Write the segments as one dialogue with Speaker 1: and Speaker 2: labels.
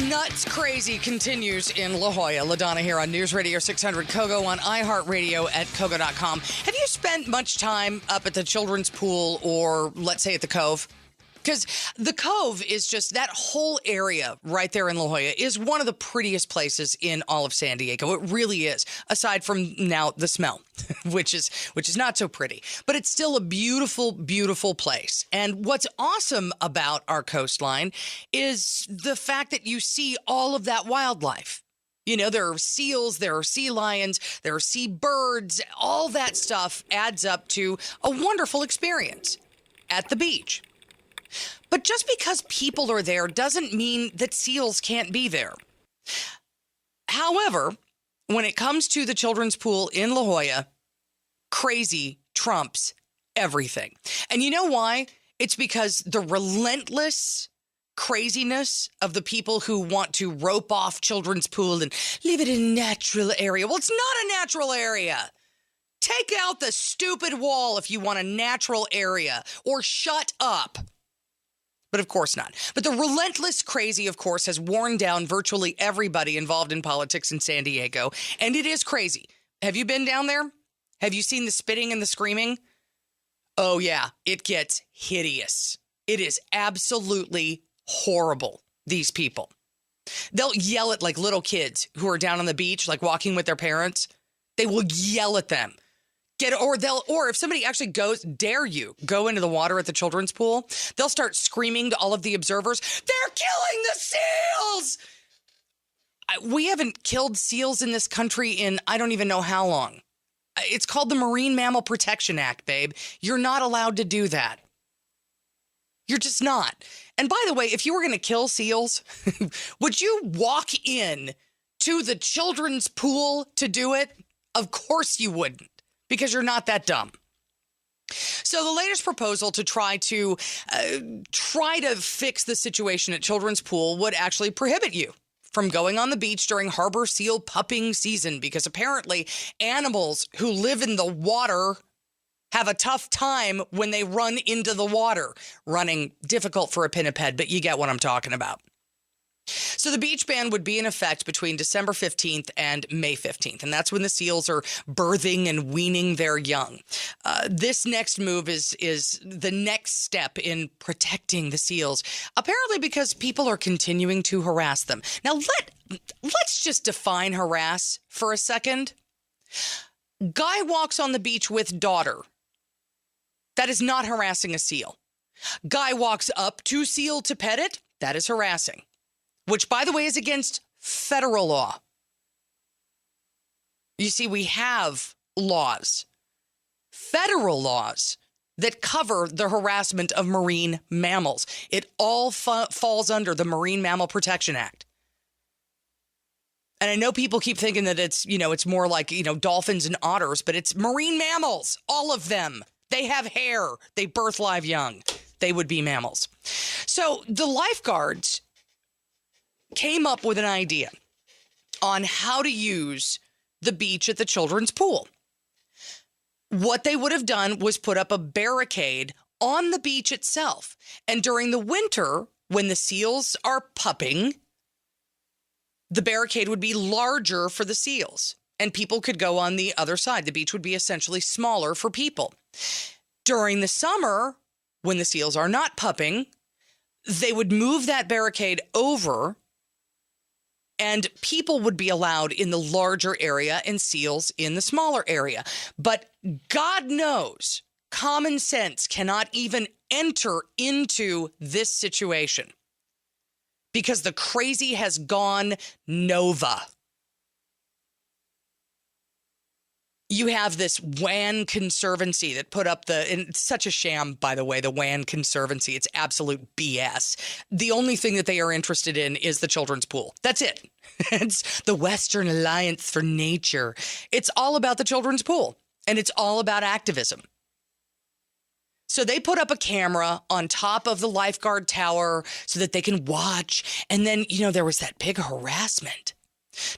Speaker 1: Nuts Crazy continues in La Jolla. LaDona here on News Radio 600 Kogo, on iHeartRadio at Kogo.com. Have you spent much time up at the children's pool or, let's say, at the Cove? Because the Cove is just, that whole area right there in La Jolla is one of the prettiest places in all of San Diego. It really is, aside from now the smell, which is not so pretty. But it's still a beautiful, beautiful place. And what's awesome about our coastline is the fact that you see all of that wildlife. You know, there are seals, there are sea lions, there are sea birds. All that stuff adds up to a wonderful experience at the beach. But just because people are there doesn't mean that seals can't be there. However, when it comes to the children's pool in La Jolla, crazy trumps everything. And you know why? It's because the relentless craziness of the people who want to rope off children's pool and leave it in a natural area. Well, it's not a natural area. Take out the stupid wall if you want a natural area, or shut up. But of course not. But the relentless crazy, of course, has worn down virtually everybody involved in politics in San Diego. And it is crazy. Have you been down there? Have you seen the spitting and the screaming? Oh, yeah. It gets hideous. It is absolutely horrible, these people. They'll yell at like little kids who are down on the beach, like walking with their parents. They will yell at them. Or if somebody actually dare you go into the water at the children's pool, they'll start screaming to all of the observers, "They're killing the seals!" We haven't killed seals in this country in I don't even know how long. It's called the Marine Mammal Protection Act, babe. You're not allowed to do that. You're just not. And by the way, if you were going to kill seals, would you walk in to the children's pool to do it? Of course you wouldn't. Because you're not that dumb. So the latest proposal to try to fix the situation at Children's Pool would actually prohibit you from going on the beach during harbor seal pupping season, because apparently animals who live in the water have a tough time when they run into the water. Running, difficult for a pinniped, but you get what I'm talking about. So the beach ban would be in effect between December 15th and May 15th, and that's when the seals are birthing and weaning their young. This next move is the next step in protecting the seals, apparently because people are continuing to harass them. Now, let's just define harass for a second. Guy walks on the beach with daughter. That is not harassing a seal. Guy walks up to seal to pet it. That is harassing. Which, by the way, is against federal law. You see, we have laws, federal laws, that cover the harassment of marine mammals. It all falls under the Marine Mammal Protection Act. And I know people keep thinking that it's more like, dolphins and otters, but it's marine mammals, all of them. They have hair. They birth live young. They would be mammals. So the lifeguards came up with an idea on how to use the beach at the children's pool. What they would have done was put up a barricade on the beach itself. And during the winter, when the seals are pupping, the barricade would be larger for the seals, and people could go on the other side. The beach would be essentially smaller for people. During the summer, when the seals are not pupping, they would move that barricade over, and people would be allowed in the larger area and seals in the smaller area. But God knows, common sense cannot even enter into this situation because the crazy has gone nova. You have this WAN Conservancy that put up and it's such a sham, by the way, the WAN Conservancy. It's absolute BS. The only thing that they are interested in is the children's pool. That's it. It's the Western Alliance for Nature. It's all about the children's pool, and it's all about activism. So they put up a camera on top of the lifeguard tower so that they can watch. And then, there was that big harassment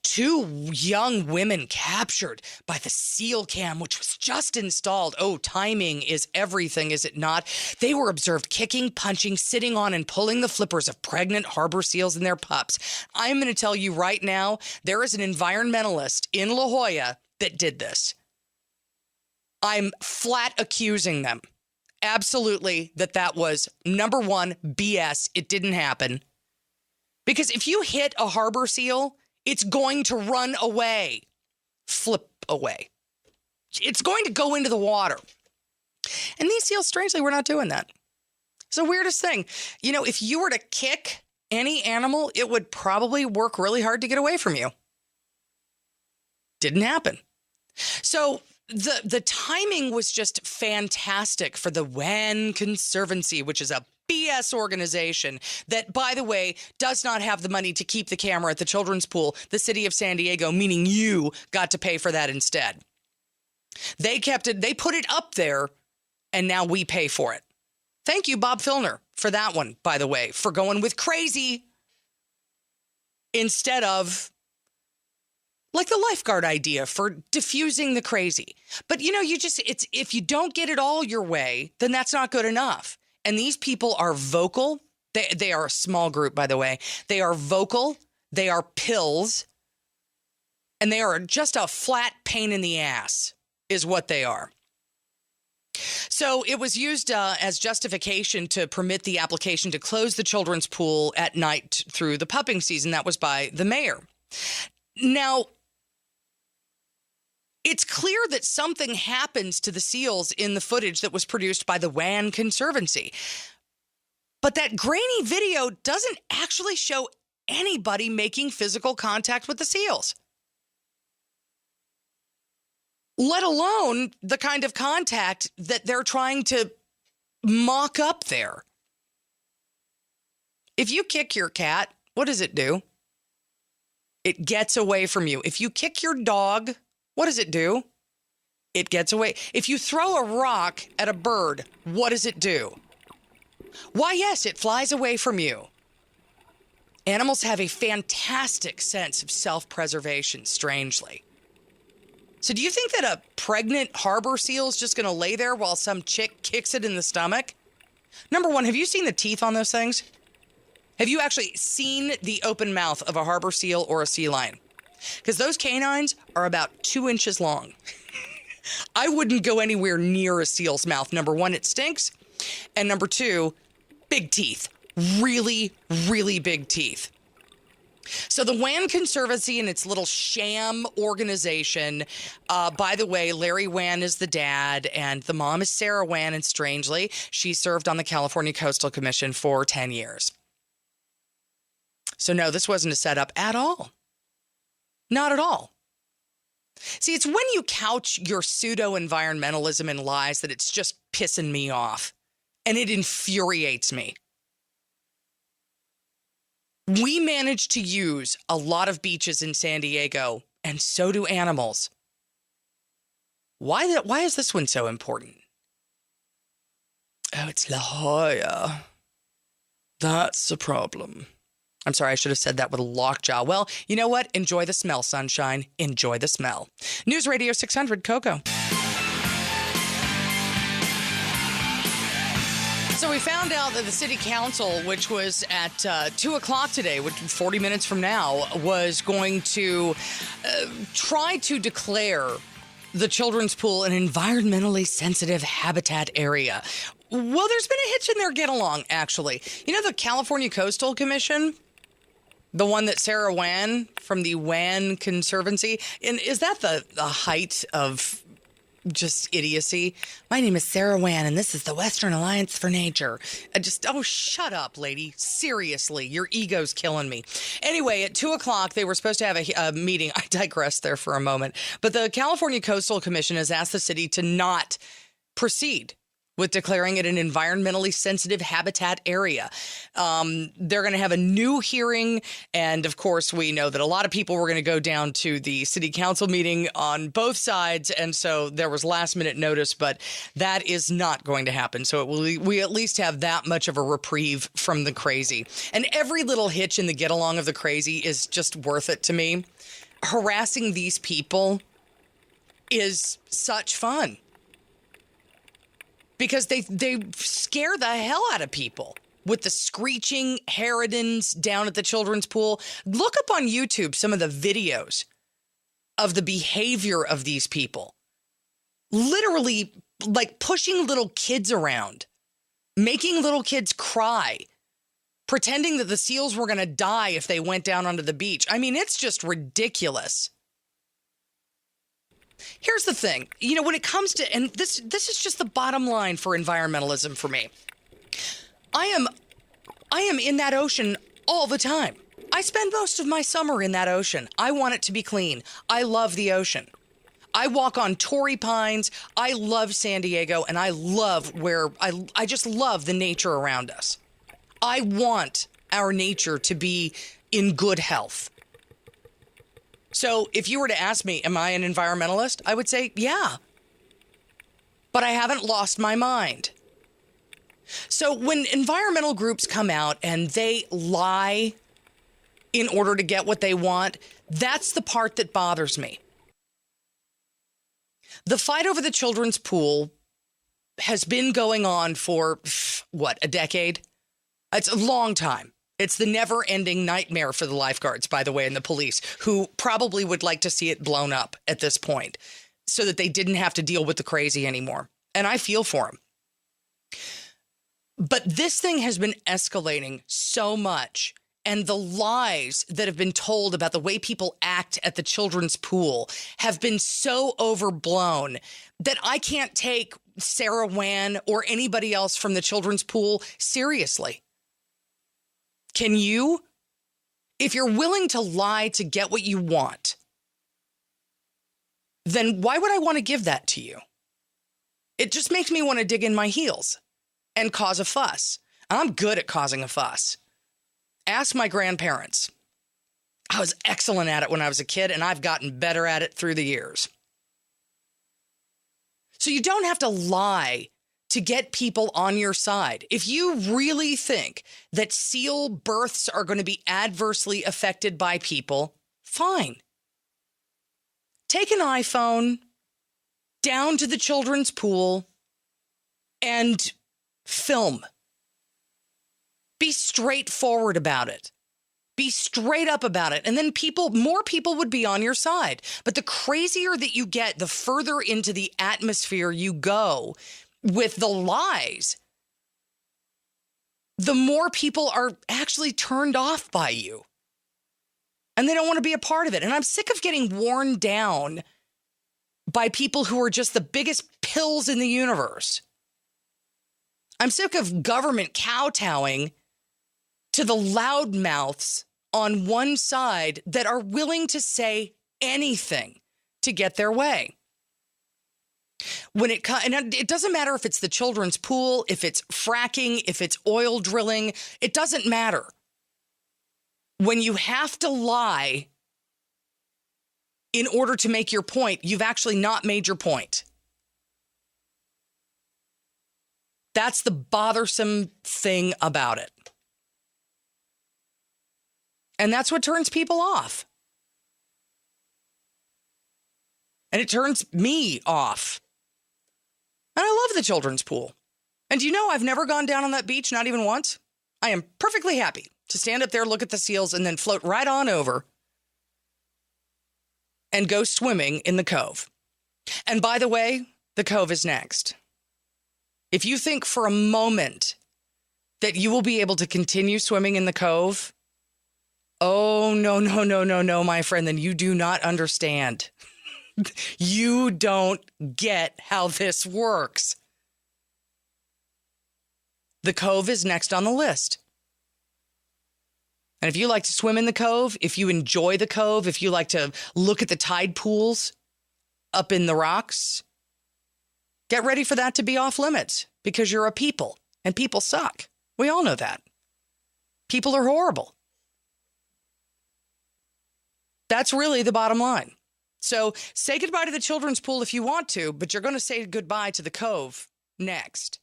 Speaker 1: 2 young women captured by the seal cam, which was just installed. Oh, timing is everything, is it not? They were observed kicking, punching, sitting on, and pulling the flippers of pregnant harbor seals and their pups. I'm going to tell you right now, there is an environmentalist in La Jolla that did this. I'm flat accusing them. Absolutely, that was, number one, BS. It didn't happen. Because if you hit a harbor seal, it's going to run away, flip away. It's going to go into the water. And these seals, strangely, were not doing that. It's the weirdest thing. You know, if you were to kick any animal, it would probably work really hard to get away from you. Didn't happen. So the timing was just fantastic for the WAN Conservancy, which is a BS organization that, by the way, does not have the money to keep the camera at the children's pool. The city of San Diego, meaning you, got to pay for that instead. They kept it, they put it up there, and now we pay for it. Thank you, Bob Filner, for that one, by the way, for going with crazy instead of like the lifeguard idea for diffusing the crazy. But, you know, it's if you don't get it all your way, then that's not good enough. And these people are vocal. They are a small group, by the way. They are vocal. They are pills. And they are just a flat pain in the ass is what they are. So it was used as justification to permit the application to close the children's pool at night through the pupping season. That was by the mayor. Now, it's clear that something happens to the seals in the footage that was produced by the WAN Conservancy. But that grainy video doesn't actually show anybody making physical contact with the seals, let alone the kind of contact that they're trying to mock up there. If you kick your cat, what does it do? It gets away from you. If you kick your dog, what does it do? It gets away. If you throw a rock at a bird, what does it do? Why, yes, it flies away from you. Animals have a fantastic sense of self-preservation, strangely. So do you think that a pregnant harbor seal is just going to lay there while some chick kicks it in the stomach? Number one, have you seen the teeth on those things? Have you actually seen the open mouth of a harbor seal or a sea lion? Because those canines are about 2 inches long. I wouldn't go anywhere near a seal's mouth. Number one, it stinks. And number two, big teeth. Really, really big teeth. So the WAN Conservancy and its little sham organization, by the way, Larry Wan is the dad and the mom is Sarah Wan. And strangely, she served on the California Coastal Commission for 10 years. So no, this wasn't a setup at all. Not at all. See, it's when you couch your pseudo-environmentalism in lies that it's just pissing me off. And it infuriates me. We manage to use a lot of beaches in San Diego, and so do animals. Why is this one so important? Oh, it's La Jolla. That's the problem. I'm sorry, I should have said that with a lockjaw. Well, you know what? Enjoy the smell, sunshine. Enjoy the smell. News Radio 600, Coco. So we found out that the city council, which was at 2 o'clock today, which 40 minutes from now, was going to try to declare the children's pool an environmentally sensitive habitat area. Well, there's been a hitch in their get along, actually. You know, the California Coastal Commission, the one that Sarah Wan from the WAN Conservancy, and is that the height of just idiocy? My name is Sarah Wan, and this is the Western Alliance for Nature. Oh, shut up, lady. Seriously, your ego's killing me. Anyway, at 2 o'clock, they were supposed to have a meeting. I digressed there for a moment. But the California Coastal Commission has asked the city to not proceed with declaring it an environmentally sensitive habitat area. They're going to have a new hearing. And of course, we know that a lot of people were going to go down to the city council meeting on both sides. And so there was last minute notice, but that is not going to happen. So we at least have that much of a reprieve from the crazy. And every little hitch in the get along of the crazy is just worth it to me. Harassing these people is such fun. Because they scare the hell out of people with the screeching harridans down at the children's pool. Look up on YouTube some of the videos of the behavior of these people. Literally, like pushing little kids around, making little kids cry, pretending that the seals were going to die if they went down onto the beach. I mean, it's just ridiculous. Here's the thing, when it comes to, and this is just the bottom line for environmentalism for me. I am in that ocean all the time. I spend most of my summer in that ocean. I want it to be clean. I love the ocean. I walk on Torrey Pines. I love San Diego, and I love I just love the nature around us. I want our nature to be in good health. So if you were to ask me, am I an environmentalist? I would say, yeah. But I haven't lost my mind. So when environmental groups come out and they lie in order to get what they want, that's the part that bothers me. The fight over the children's pool has been going on for, a decade? It's a long time. It's the never-ending nightmare for the lifeguards, by the way, and the police, who probably would like to see it blown up at this point so that they didn't have to deal with the crazy anymore. And I feel for them. But this thing has been escalating so much, and the lies that have been told about the way people act at the children's pool have been so overblown that I can't take Sarah Wan or anybody else from the children's pool seriously. Can you? If you're willing to lie to get what you want, then why would I want to give that to you? It just makes me want to dig in my heels and cause a fuss. I'm good at causing a fuss. Ask my grandparents. I was excellent at it when I was a kid, and I've gotten better at it through the years. So you don't have to lie to get people on your side. If you really think that seal births are going to be adversely affected by people, fine. Take an iPhone down to the children's pool and film. Be straightforward about it. Be straight up about it. And then more people would be on your side. But the crazier that you get, the further into the atmosphere you go with the lies, the more people are actually turned off by you. And they don't want to be a part of it. And I'm sick of getting worn down by people who are just the biggest pills in the universe. I'm sick of government kowtowing to the loudmouths on one side that are willing to say anything to get their way. And it doesn't matter if it's the children's pool, if it's fracking, if it's oil drilling, it doesn't matter. When you have to lie in order to make your point, you've actually not made your point. That's the bothersome thing about it. And that's what turns people off. And it turns me off. And I love the children's pool. And do you know I've never gone down on that beach, not even once? I am perfectly happy to stand up there, look at the seals, and then float right on over and go swimming in the cove. And by the way, the cove is next. If you think for a moment that you will be able to continue swimming in the cove, oh, no, my friend, then you do not understand. You don't get how this works. The cove is next on the list. And if you like to swim in the cove, if you enjoy the cove, if you like to look at the tide pools up in the rocks, get ready for that to be off limits because you're a people and people suck. We all know that. People are horrible. That's really the bottom line. So say goodbye to the children's pool if you want to, but you're going to say goodbye to the Cove next.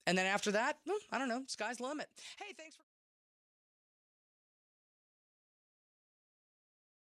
Speaker 1: And then after that, I don't know, sky's the limit. Hey, thanks for